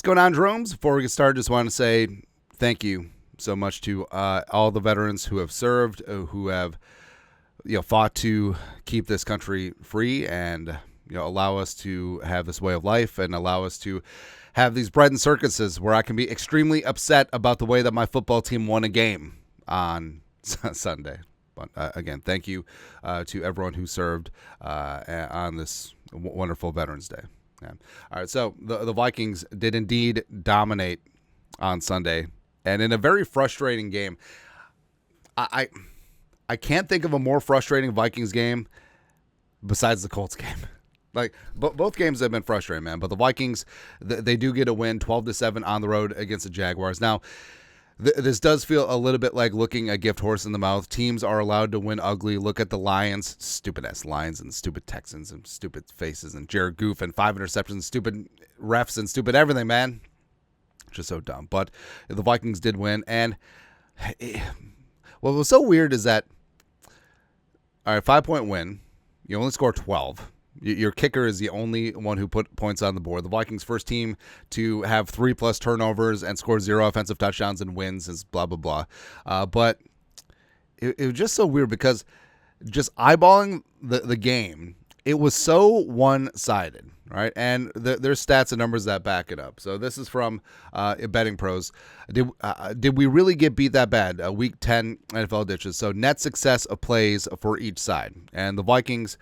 What's going on, Jeromes? Before we get started, just want to say thank you so much to all the veterans who have served, who have fought to keep this country free and allow us to have this way of life and allow us to have these bread and circuses where I can be extremely upset about the way that my football team won a game on Sunday. But again, thank you to everyone who served on this wonderful Veterans Day. Yeah. All right, so the Vikings did indeed dominate on Sunday, and in a very frustrating game. I can't think of a more frustrating Vikings game besides the Colts game. Like, both games have been frustrating, man. But the Vikings, they do get a win, 12-7 on the road against the Jaguars. Now, this does feel a little bit like looking a gift horse in the mouth. Teams are allowed to win ugly. Look at the Lions, stupid-ass Lions, and stupid Texans, and stupid faces, and Jared Goff, and 5 interceptions, stupid refs, and stupid everything, man. Just so dumb. But the Vikings did win. And what was so weird is that, all right, 5-point win. You only score 12. Your kicker is the only one who put points on the board. The Vikings' first team to have 3+ turnovers and score 0 offensive touchdowns and wins is blah, blah, blah. But it was just so weird because just eyeballing the game, it was so one-sided, right? And there's stats and numbers that back it up. So this is from Betting Pros. Did we really get beat that bad? Week 10 NFL ditches. So net success of plays for each side. And the Vikings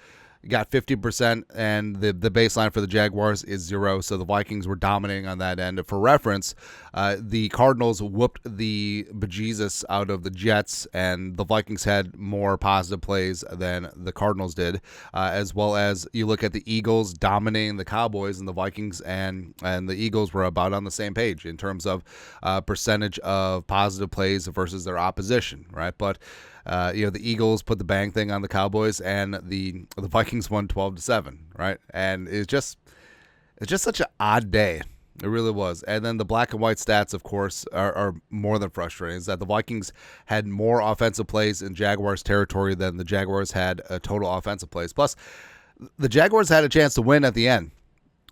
got 50%, and the baseline for the Jaguars is 0, so the Vikings were dominating on that end. For reference, the Cardinals whooped the bejesus out of the Jets, and the Vikings had more positive plays than the Cardinals did, as well as you look at the Eagles dominating the Cowboys, and the Vikings and the Eagles were about on the same page in terms of percentage of positive plays versus their opposition, right? But the Eagles put the bang thing on the Cowboys, and the Vikings won 12-7, right? And it's just such an odd day. It really was. And then the black and white stats, of course, are more than frustrating. Is that the Vikings had more offensive plays in Jaguars territory than the Jaguars had total offensive plays. Plus, the Jaguars had a chance to win at the end.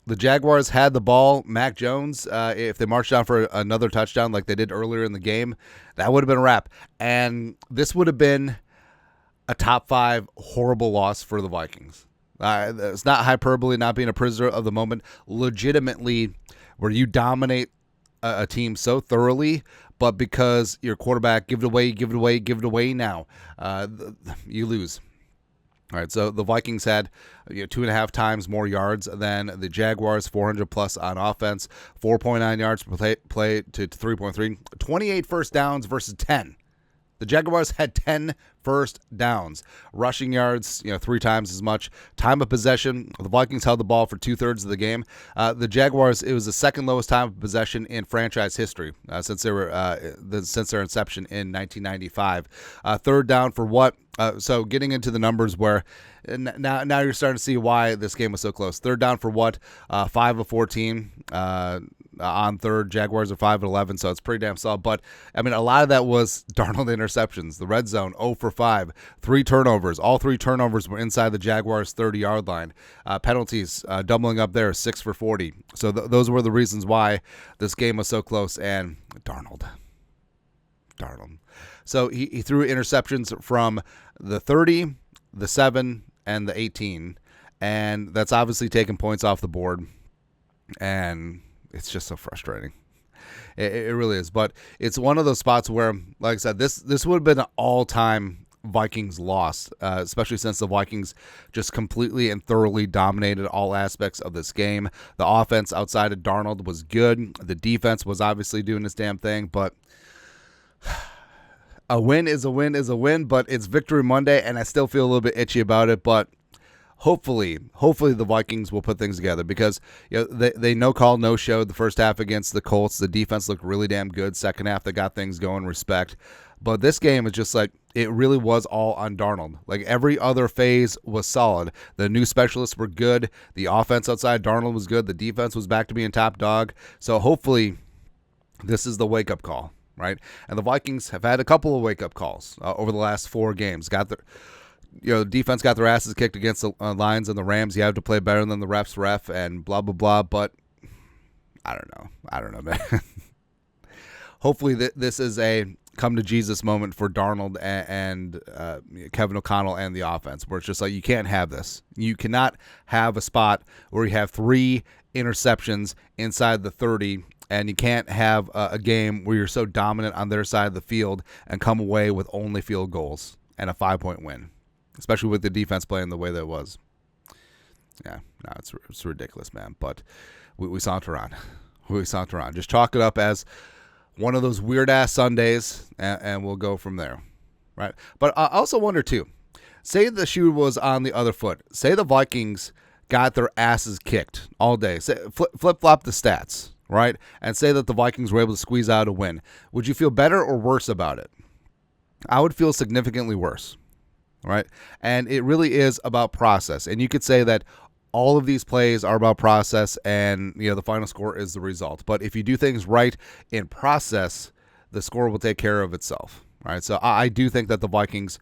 The Jaguars had the ball. Mac Jones, if they marched down for another touchdown like they did earlier in the game, that would have been a wrap. And this would have been a top 5 horrible loss for the Vikings. It's not hyperbole, not being a prisoner of the moment. Legitimately, where you dominate a team so thoroughly, but because your quarterback give it away now, you lose. All right, so the Vikings had 2.5 times more yards than the Jaguars, 400+ on offense, 4.9 yards per play to 3.3, 28 first downs versus 10. The Jaguars had 10 first downs. Rushing yards, 3 times as much. Time of possession, the Vikings held the ball for 2/3 of the game. The Jaguars, it was the second lowest time of possession in franchise history since their inception in 1995. Third down for what? So getting into the numbers where now you're starting to see why this game was so close. Third down for what? 5 of 14. On third, Jaguars are 5 of 11, so it's pretty damn solid. But, I mean, a lot of that was Darnold interceptions. The red zone, 0 for 5. 3 turnovers. All 3 turnovers were inside the Jaguars' 30-yard line. Penalties, doubling up there, 6 for 40. So those were the reasons why this game was so close. And Darnold. So he threw interceptions from the 30, the 7, and the 18. And that's obviously taking points off the board. And it's just so frustrating. It really is. But it's one of those spots where, like I said, this would have been an all-time Vikings loss, especially since the Vikings just completely and thoroughly dominated all aspects of this game. The offense outside of Darnold was good. The defense was obviously doing its damn thing. But a win is a win, but it's Victory Monday, and I still feel a little bit itchy about it. But hopefully the Vikings will put things together because they no showed the first half against the Colts. The defense looked really damn good. Second half, they got things going, respect. But this game is just like, it really was all on Darnold. Like, every other phase was solid. The new specialists were good. The offense outside Darnold was good. The defense was back to being top dog. So hopefully this is the wake-up call, right? And the Vikings have had a couple of wake-up calls over the last 4 games. Defense got their asses kicked against the Lions and the Rams. You have to play better than the ref and blah, blah, blah. But I don't know, man. Hopefully this is a come to Jesus moment for Darnold and Kevin O'Connell and the offense, where it's just like, you can't have this. You cannot have a spot where you have 3 interceptions inside the 30, and you can't have a game where you're so dominant on their side of the field and come away with only field goals and a 5-point win, especially with the defense playing the way that it was. Yeah, no, it's ridiculous, man. But we saunter on. We saunter on. Just chalk it up as one of those weird-ass Sundays, and we'll go from there, right? But I also wonder, too, say the shoe was on the other foot. Say the Vikings got their asses kicked all day. Say, flip-flop the stats, right? And say that the Vikings were able to squeeze out a win. Would you feel better or worse about it? I would feel significantly worse, right? And it really is about process. And you could say that all of these plays are about process, and the final score is the result. But if you do things right in process, the score will take care of itself. Right? So I do think that the Vikings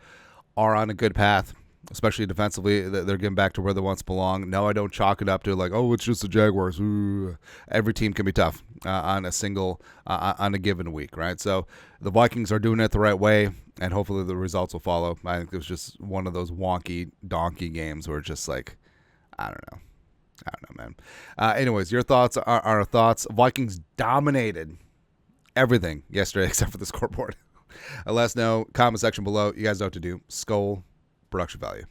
are on a good path, especially defensively. They're getting back to where they once belong. No, I don't chalk it up to like, oh, it's just the Jaguars. Ooh. Every team can be tough on a given week, right? So the Vikings are doing it the right way, and hopefully the results will follow. I think it was just one of those wonky donkey games where it's just like, I don't know, man. Anyways, your thoughts are our thoughts. Vikings dominated everything yesterday except for the scoreboard. Let us know, comment section below. You guys know what to do. Skol, production value.